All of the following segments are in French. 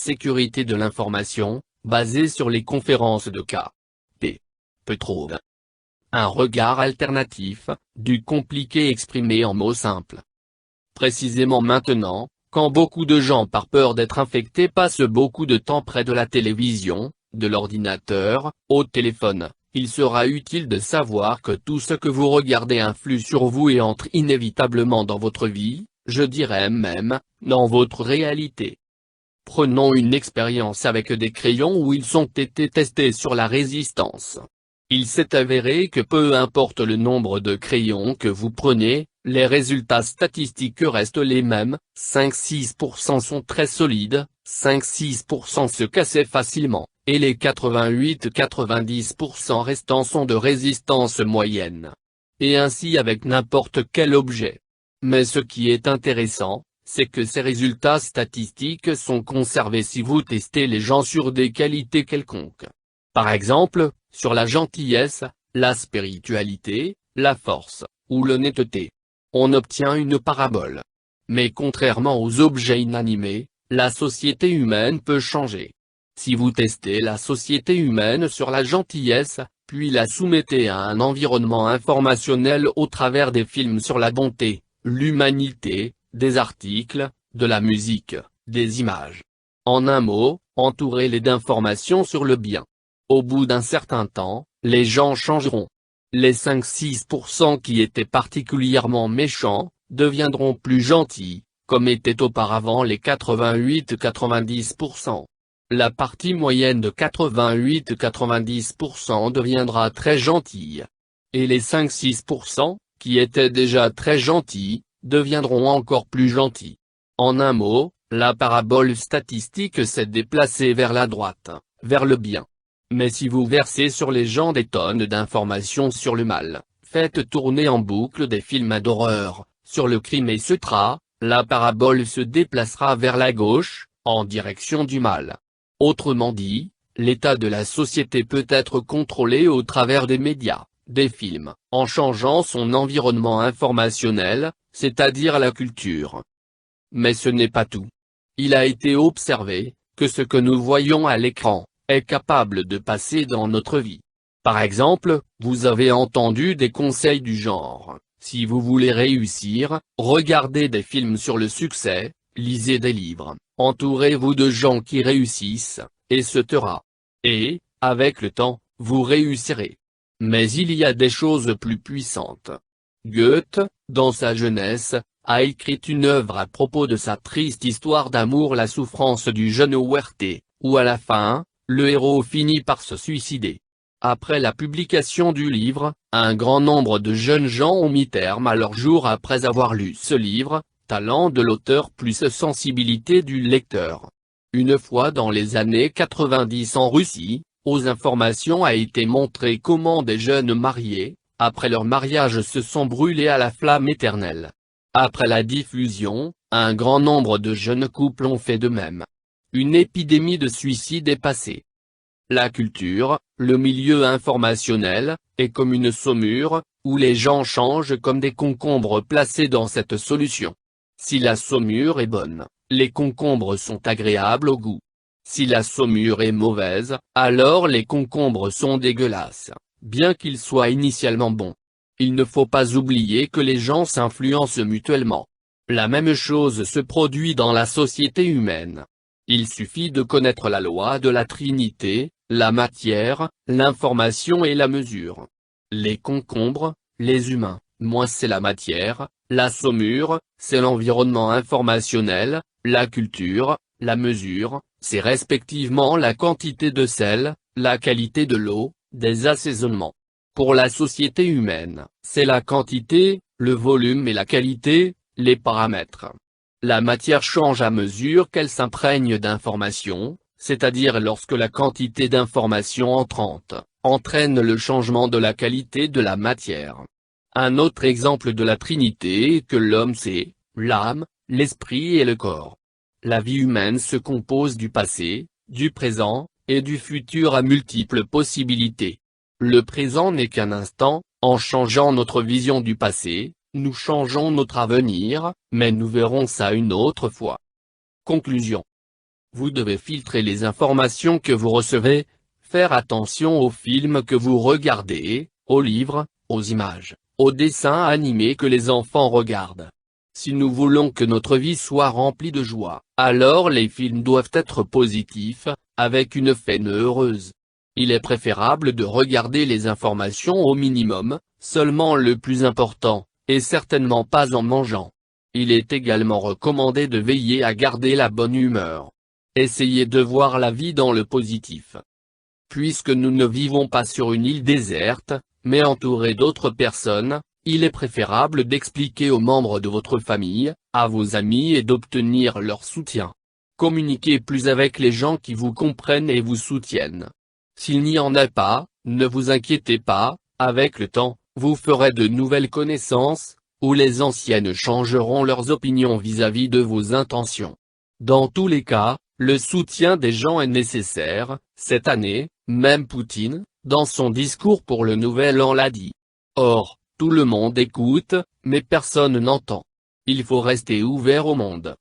sécurité de l'information, basée sur les conférences de K.P. Petrov. Un regard alternatif, du compliqué exprimé en mots simples. Précisément maintenant, quand beaucoup de gens par peur d'être infectés passent beaucoup de temps près de la télévision, de l'ordinateur, au téléphone, il sera utile de savoir que tout ce que vous regardez influe sur vous et entre inévitablement dans votre vie, je dirais même, dans votre réalité. Prenons une expérience avec des crayons où ils ont été testés sur la résistance. Il s'est avéré que peu importe le nombre de crayons que vous prenez, les résultats statistiques restent les mêmes, 5-6% sont très solides, 5-6% se cassaient facilement, et les 88-90% restants sont de résistance moyenne. Et ainsi avec n'importe quel objet. Mais ce qui est intéressant, c'est que ces résultats statistiques sont conservés si vous testez les gens sur des qualités quelconques. Par exemple, sur la gentillesse, la spiritualité, la force, ou l'honnêteté. On obtient une parabole. Mais contrairement aux objets inanimés, la société humaine peut changer. Si vous testez la société humaine sur la gentillesse, puis la soumettez à un environnement informationnel au travers des films sur la bonté, l'humanité, des articles, de la musique, des images. En un mot, entourez-les d'informations sur le bien. Au bout d'un certain temps, les gens changeront. Les 5-6% qui étaient particulièrement méchants, deviendront plus gentils, comme étaient auparavant les 88-90%. La partie moyenne de 88-90% deviendra très gentille. Et les 5-6%, qui étaient déjà très gentils, deviendront encore plus gentils. En un mot, la parabole statistique s'est déplacée vers la droite, vers le bien. Mais si vous versez sur les gens des tonnes d'informations sur le mal, faites tourner en boucle des films d'horreur, sur le crime etc., la parabole se déplacera vers la gauche, en direction du mal. Autrement dit, l'état de la société peut être contrôlé au travers des médias, des films, en changeant son environnement informationnel, c'est-à-dire la culture. Mais ce n'est pas tout. Il a été observé, que ce que nous voyons à l'écran, est capable de passer dans notre vie. Par exemple, vous avez entendu des conseils du genre, si vous voulez réussir, regardez des films sur le succès, lisez des livres, entourez-vous de gens qui réussissent, etc. Et, avec le temps, vous réussirez. Mais il y a des choses plus puissantes. Goethe, dans sa jeunesse, a écrit une œuvre à propos de sa triste histoire d'amour, la souffrance du jeune Werther, où à la fin, le héros finit par se suicider. Après la publication du livre, un grand nombre de jeunes gens ont mis terme à leur jour après avoir lu ce livre, talent de l'auteur plus sensibilité du lecteur. Une fois dans les années 90 en Russie, aux informations a été montré comment des jeunes mariés, après leur mariage se sont brûlés à la flamme éternelle. Après la diffusion, un grand nombre de jeunes couples ont fait de même. Une épidémie de suicide est passée. La culture, le milieu informationnel, est comme une saumure, où les gens changent comme des concombres placés dans cette solution. Si la saumure est bonne, les concombres sont agréables au goût. Si la saumure est mauvaise, alors les concombres sont dégueulasses, bien qu'ils soient initialement bons. Il ne faut pas oublier que les gens s'influencent mutuellement. La même chose se produit dans la société humaine. Il suffit de connaître la loi de la Trinité, la matière, l'information et la mesure. Les concombres, les humains, moins c'est la matière, la saumure, c'est l'environnement informationnel, la culture, la mesure, c'est respectivement la quantité de sel, la qualité de l'eau, des assaisonnements. Pour la société humaine, c'est la quantité, le volume et la qualité, les paramètres. La matière change à mesure qu'elle s'imprègne d'informations, c'est-à-dire lorsque la quantité d'informations entrantes entraîne le changement de la qualité de la matière. Un autre exemple de la Trinité est que l'homme c'est l'âme, l'esprit et le corps. La vie humaine se compose du passé, du présent, et du futur à multiples possibilités. Le présent n'est qu'un instant, en changeant notre vision du passé, nous changeons notre avenir, mais nous verrons ça une autre fois. Conclusion. Vous devez filtrer les informations que vous recevez, faire attention aux films que vous regardez, aux livres, aux images, aux dessins animés que les enfants regardent. Si nous voulons que notre vie soit remplie de joie, alors les films doivent être positifs, avec une fin heureuse. Il est préférable de regarder les informations au minimum, seulement le plus important, et certainement pas en mangeant. Il est également recommandé de veiller à garder la bonne humeur. Essayez de voir la vie dans le positif. Puisque nous ne vivons pas sur une île déserte, mais entourés d'autres personnes, il est préférable d'expliquer aux membres de votre famille, à vos amis et d'obtenir leur soutien. Communiquez plus avec les gens qui vous comprennent et vous soutiennent. S'il n'y en a pas, ne vous inquiétez pas, avec le temps, vous ferez de nouvelles connaissances, ou les anciennes changeront leurs opinions vis-à-vis de vos intentions. Dans tous les cas, le soutien des gens est nécessaire. Cette année, même Poutine, dans son discours pour le Nouvel An l'a dit. Or, tout le monde écoute, mais personne n'entend. Il faut rester ouvert au monde.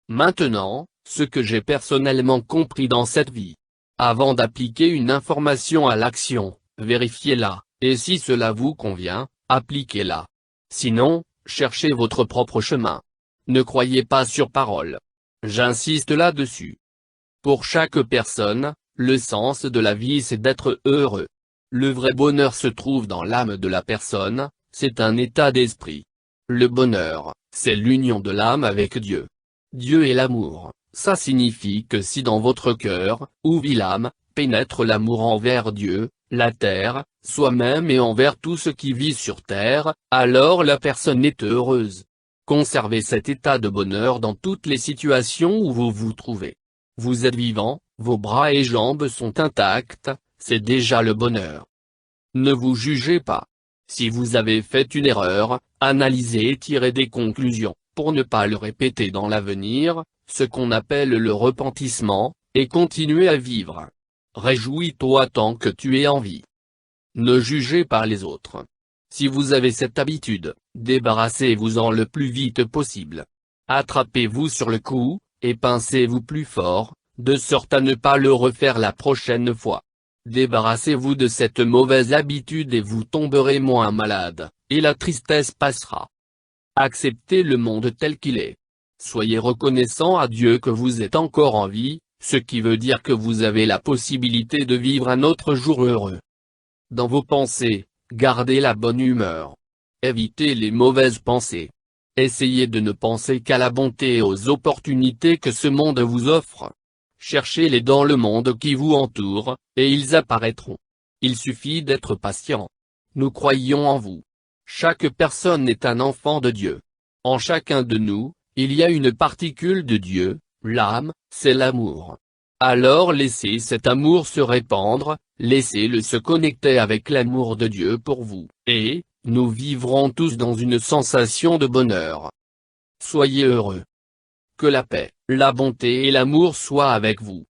Maintenant, ce que j'ai personnellement compris dans cette vie. Avant d'appliquer une information à l'action, vérifiez-la, et si cela vous convient, appliquez-la. Sinon, cherchez votre propre chemin. Ne croyez pas sur parole. J'insiste là-dessus. Pour chaque personne, le sens de la vie c'est d'être heureux. Le vrai bonheur se trouve dans l'âme de la personne, c'est un état d'esprit. Le bonheur, c'est l'union de l'âme avec Dieu. Dieu est l'amour, ça signifie que si dans votre cœur, où vit l'âme, pénètre l'amour envers Dieu, la terre, soi-même et envers tout ce qui vit sur terre, alors la personne est heureuse. Conservez cet état de bonheur dans toutes les situations où vous vous trouvez. Vous êtes vivant, vos bras et jambes sont intacts, c'est déjà le bonheur. Ne vous jugez pas. Si vous avez fait une erreur, analysez et tirez des conclusions, pour ne pas le répéter dans l'avenir, ce qu'on appelle le repentissement, et continuez à vivre. Réjouis-toi tant que tu es en vie. Ne jugez pas les autres. Si vous avez cette habitude, débarrassez-vous-en le plus vite possible. Attrapez-vous sur le cou, et pincez-vous plus fort, de sorte à ne pas le refaire la prochaine fois. Débarrassez-vous de cette mauvaise habitude et vous tomberez moins malade, et la tristesse passera. Acceptez le monde tel qu'il est. Soyez reconnaissant à Dieu que vous êtes encore en vie, ce qui veut dire que vous avez la possibilité de vivre un autre jour heureux. Dans vos pensées, gardez la bonne humeur. Évitez les mauvaises pensées. Essayez de ne penser qu'à la bonté et aux opportunités que ce monde vous offre. Cherchez-les dans le monde qui vous entoure, et ils apparaîtront. Il suffit d'être patient. Nous croyons en vous. Chaque personne est un enfant de Dieu. En chacun de nous, il y a une particule de Dieu, l'âme, c'est l'amour. Alors laissez cet amour se répandre, laissez-le se connecter avec l'amour de Dieu pour vous, et, nous vivrons tous dans une sensation de bonheur. Soyez heureux. Que la paix, la bonté et l'amour soient avec vous.